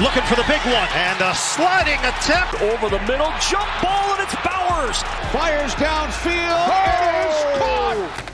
looking for the big one, and a sliding attempt over the middle, jump ball, and it's Bowers. Fires downfield, it is caught.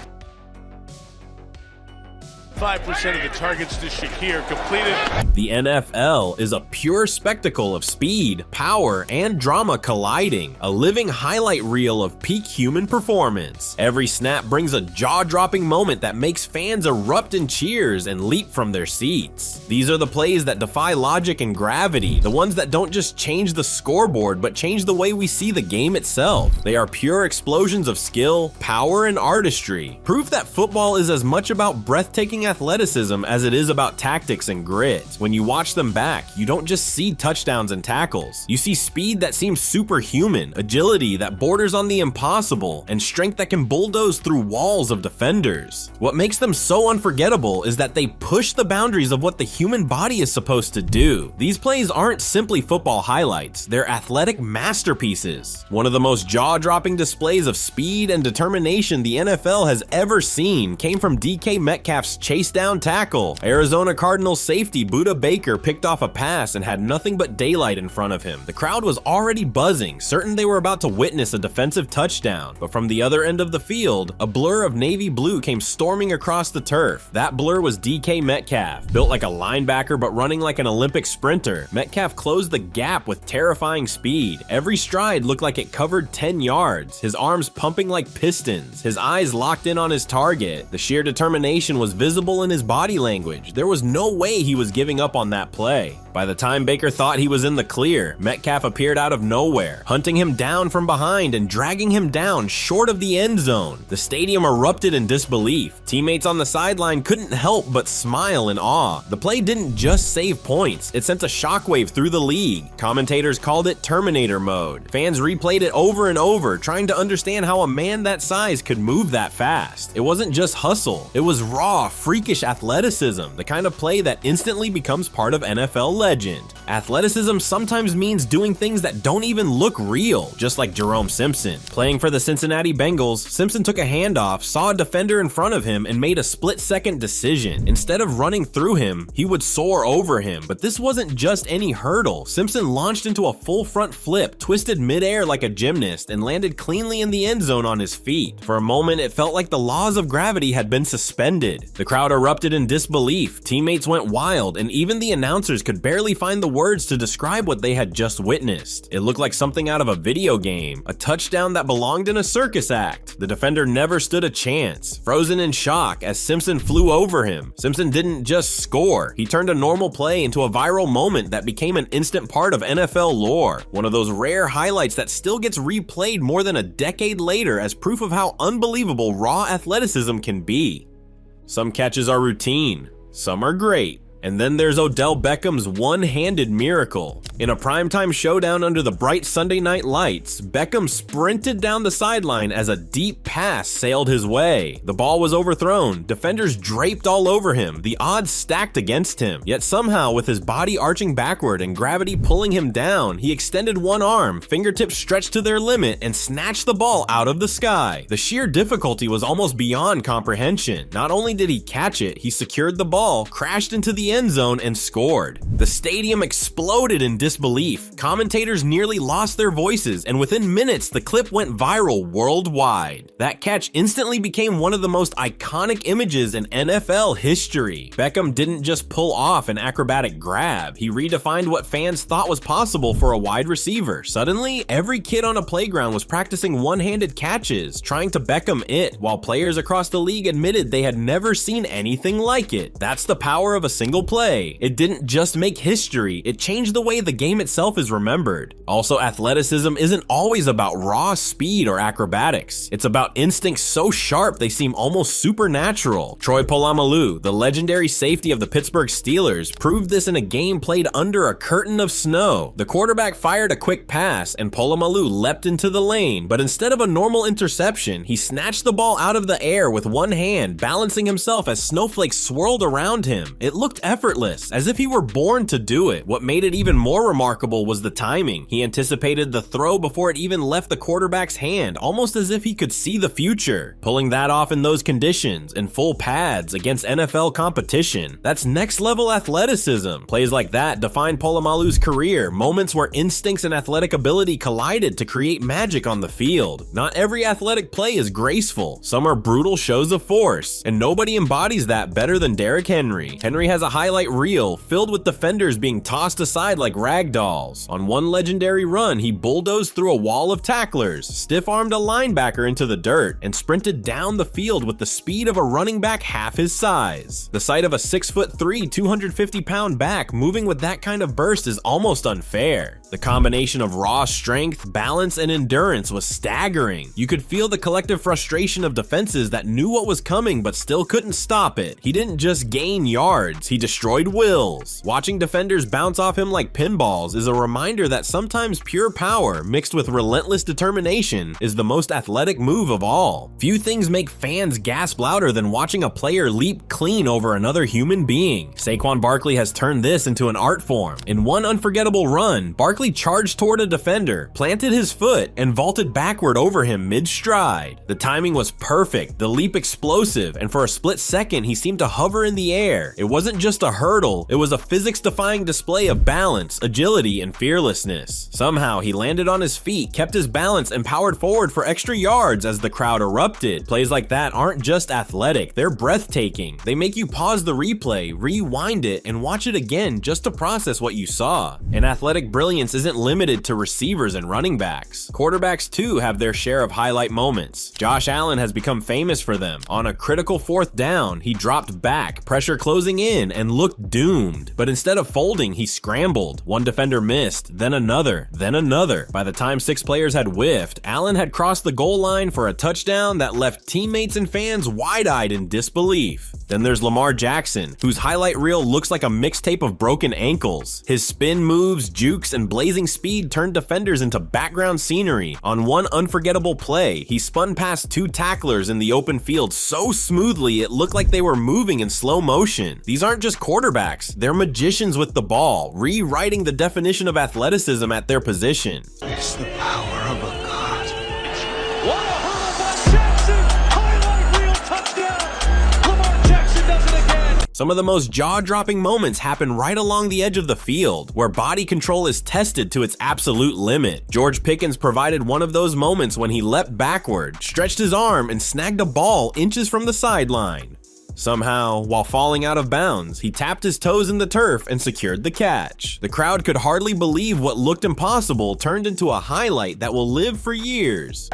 5% of the targets to Shakir completed. The NFL is a pure spectacle of speed, power, and drama colliding, a living highlight reel of peak human performance. Every snap brings a jaw-dropping moment that makes fans erupt in cheers and leap from their seats. These are the plays that defy logic and gravity, the ones that don't just change the scoreboard but change the way we see the game itself. They are pure explosions of skill, power, and artistry. Proof that football is as much about breathtaking athleticism as it is about tactics and grit. When you watch them back, you don't just see touchdowns and tackles. You see speed that seems superhuman, agility that borders on the impossible, and strength that can bulldoze through walls of defenders. What makes them so unforgettable is that they push the boundaries of what the human body is supposed to do. These plays aren't simply football highlights, they're athletic masterpieces. One of the most jaw-dropping displays of speed and determination the NFL has ever seen came from DK Metcalf's chase down tackle. Arizona Cardinals safety Budda Baker picked off a pass and had nothing but daylight in front of him. The crowd was already buzzing, certain they were about to witness a defensive touchdown, but from the other end of the field, a blur of navy blue came storming across the turf. That blur was DK Metcalf. Built like a linebacker but running like an Olympic sprinter, Metcalf closed the gap with terrifying speed. Every stride looked like it covered 10 yards, his arms pumping like pistons, his eyes locked in on his target. The sheer determination was visible in his body language. There was no way he was giving up on that play. By the time Baker thought he was in the clear, Metcalf appeared out of nowhere, hunting him down from behind and dragging him down short of the end zone. The stadium erupted in disbelief. Teammates on the sideline couldn't help but smile in awe. The play didn't just save points, it sent a shockwave through the league. Commentators called it Terminator mode. Fans replayed it over and over, trying to understand how a man that size could move that fast. It wasn't just hustle, it was raw, freakish athleticism, the kind of play that instantly becomes part of NFL legend. Athleticism sometimes means doing things that don't even look real, just like Jerome Simpson. Playing for the Cincinnati Bengals, Simpson took a handoff, saw a defender in front of him, and made a split-second decision. Instead of running through him, he would soar over him. But this wasn't just any hurdle. Simpson launched into a full front flip, twisted midair like a gymnast, and landed cleanly in the end zone on his feet. For a moment, it felt like the laws of gravity had been suspended. The crowd erupted in disbelief, teammates went wild, and even the announcers could barely find the words to describe what they had just witnessed. It looked like something out of a video game, a touchdown that belonged in a circus act. The defender never stood a chance, frozen in shock as Simpson flew over him. Simpson didn't just score, he turned a normal play into a viral moment that became an instant part of NFL lore. One of those rare highlights that still gets replayed more than a decade later as proof of how unbelievable raw athleticism can be. Some catches are routine, some are great. And then there's Odell Beckham's one-handed miracle. In a primetime showdown under the bright Sunday night lights, Beckham sprinted down the sideline as a deep pass sailed his way. The ball was overthrown, defenders draped all over him, the odds stacked against him. Yet somehow, with his body arching backward and gravity pulling him down, he extended one arm, fingertips stretched to their limit, and snatched the ball out of the sky. The sheer difficulty was almost beyond comprehension. Not only did he catch it, he secured the ball, crashed into the end zone, and scored. The stadium exploded in disbelief. Commentators nearly lost their voices, and within minutes, the clip went viral worldwide. That catch instantly became one of the most iconic images in NFL history. Beckham didn't just pull off an acrobatic grab, he redefined what fans thought was possible for a wide receiver. Suddenly, every kid on a playground was practicing one-handed catches, trying to Beckham it, while players across the league admitted they had never seen anything like it. That's the power of a single play. It didn't just make history, it changed the way the game itself is remembered. Also, athleticism isn't always about raw speed or acrobatics. It's about instincts so sharp they seem almost supernatural. Troy Polamalu, the legendary safety of the Pittsburgh Steelers, proved this in a game played under a curtain of snow. The quarterback fired a quick pass and Polamalu leapt into the lane, but instead of a normal interception, he snatched the ball out of the air with one hand, balancing himself as snowflakes swirled around him. It looked effortless, as if he were born to do it. What made it even more remarkable was the timing. He anticipated the throw before it even left the quarterback's hand, almost as if he could see the future. Pulling that off in those conditions, in full pads, against NFL competition, that's next level athleticism. Plays like that defined Polamalu's career, moments where instincts and athletic ability collided to create magic on the field. Not every athletic play is graceful. Some are brutal shows of force, and nobody embodies that better than Derrick Henry. Henry has a highlight reel filled with defenders being tossed aside like rag dolls. On one legendary run, he bulldozed through a wall of tacklers, stiff-armed a linebacker into the dirt, and sprinted down the field with the speed of a running back half his size. The sight of a 6'3", 250-pound back moving with that kind of burst is almost unfair. The combination of raw strength, balance, and endurance was staggering. You could feel the collective frustration of defenses that knew what was coming but still couldn't stop it. He didn't just gain yards, he destroyed wills. Watching defenders bounce off him like pinballs is a reminder that sometimes pure power mixed with relentless determination is the most athletic move of all. Few things make fans gasp louder than watching a player leap clean over another human being. Saquon Barkley has turned this into an art form. In one unforgettable run, Barkley charged toward a defender, planted his foot, and vaulted backward over him mid-stride. The timing was perfect, the leap explosive, and for a split second he seemed to hover in the air. It wasn't just a hurdle, it was a physics-defying display of balance, agility, and fearlessness. Somehow he landed on his feet, kept his balance, and powered forward for extra yards as the crowd erupted. Plays like that aren't just athletic, they're breathtaking. They make you pause the replay, rewind it, and watch it again just to process what you saw. And athletic brilliance isn't limited to receivers and running backs. Quarterbacks too have their share of highlight moments. Josh Allen has become famous for them. On a critical fourth down, he dropped back, pressure closing in, and looked doomed. But instead of folding, he scrambled. One defender missed, then another, then another. By the time 6 players had whiffed, Allen had crossed the goal line for a touchdown that left teammates and fans wide-eyed in disbelief. Then there's Lamar Jackson, whose highlight reel looks like a mixtape of broken ankles. His spin moves, jukes, and blazing speed turned defenders into background scenery. On one unforgettable play, he spun past 2 tacklers in the open field so smoothly it looked like they were moving in slow motion. These aren't just quarterbacks, they're magicians with the ball, rewriting the definition of athleticism at their position. It's the power of a god. What a hurdle by Jackson! Highlight reel touchdown! Lamar Jackson does it again! Some of the most jaw-dropping moments happen right along the edge of the field, where body control is tested to its absolute limit. George Pickens provided one of those moments when he leapt backward, stretched his arm, and snagged a ball inches from the sideline. Somehow, while falling out of bounds, he tapped his toes in the turf and secured the catch. The crowd could hardly believe what looked impossible turned into a highlight that will live for years.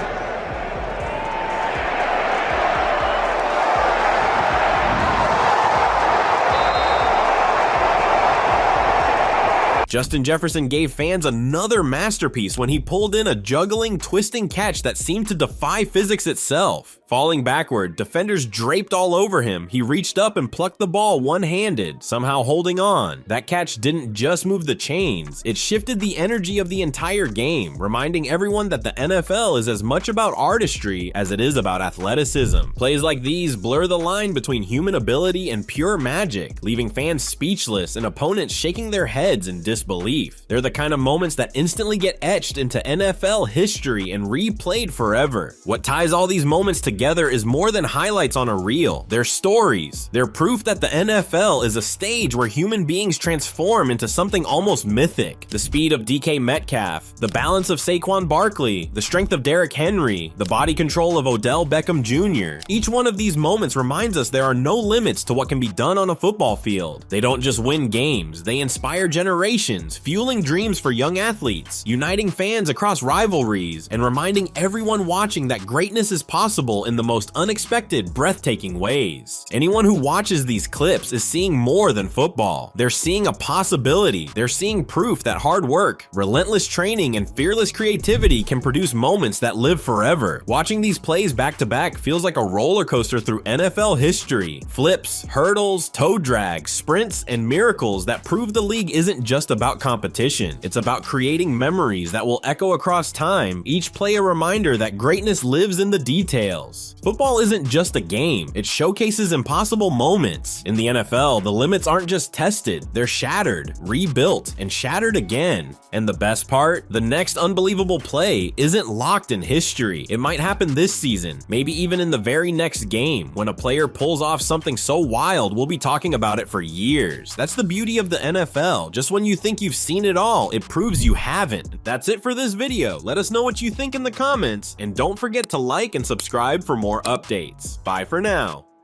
Justin Jefferson gave fans another masterpiece when he pulled in a juggling, twisting catch that seemed to defy physics itself. Falling backward, defenders draped all over him. He reached up and plucked the ball one-handed, somehow holding on. That catch didn't just move the chains, it shifted the energy of the entire game, reminding everyone that the NFL is as much about artistry as it is about athleticism. Plays like these blur the line between human ability and pure magic, leaving fans speechless and opponents shaking their heads in disbelief. They're the kind of moments that instantly get etched into NFL history and replayed forever. What ties all these moments together is more than highlights on a reel. They're stories. They're proof that the NFL is a stage where human beings transform into something almost mythic. The speed of DK Metcalf, the balance of Saquon Barkley, the strength of Derrick Henry, the body control of Odell Beckham Jr. Each one of these moments reminds us there are no limits to what can be done on a football field. They don't just win games, they inspire generations, fueling dreams for young athletes, uniting fans across rivalries, and reminding everyone watching that greatness is possible in the most unexpected, breathtaking ways. Anyone who watches these clips is seeing more than football. They're seeing a possibility. They're seeing proof that hard work, relentless training, and fearless creativity can produce moments that live forever. Watching these plays back to back feels like a roller coaster through NFL history. Flips, hurdles, toe drags, sprints, and miracles that prove the league isn't just about competition. It's about creating memories that will echo across time, each play a reminder that greatness lives in the details. Football isn't just a game, it showcases impossible moments. In the NFL, the limits aren't just tested, they're shattered, rebuilt, and shattered again. And the best part? The next unbelievable play isn't locked in history. It might happen this season, maybe even in the very next game. When a player pulls off something so wild, we'll be talking about it for years. That's the beauty of the NFL. Just when you think you've seen it all, it proves you haven't. That's it for this video. Let us know what you think in the comments, and don't forget to like and subscribe for more updates. Bye for now.